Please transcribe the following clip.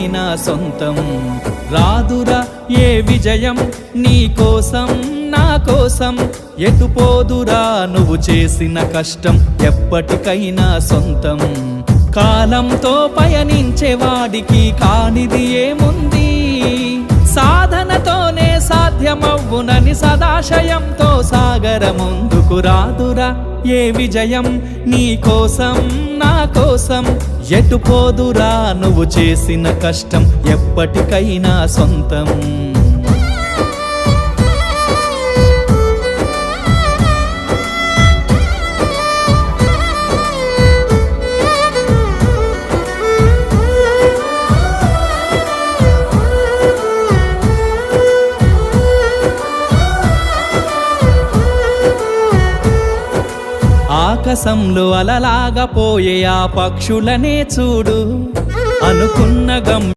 ఎప్పటికైనా సొంతం. రాదురా ఏ విజయం నీ కోసం నా కోసం, ఎటుపోదురా నువ్వు చేసిన కష్టం ఎప్పటికైనా సొంతం. కాలంతో పయనించేవాడికి కానిది ఏముంది, సాధనతోనే సాధ్యమవ్వునని సదాశయంతో సాగర ముందుకు. రాదురా ఏ విజయం నీ కోసం నా కోసం, ఎటుపోదురా నువ్వు చేసిన కష్టం ఎప్పటికైనా సొంతం. ఆకాశంలో అలలాగా పోయే ఆ పక్షులనే చూడు, అనుకున్న గమ్యం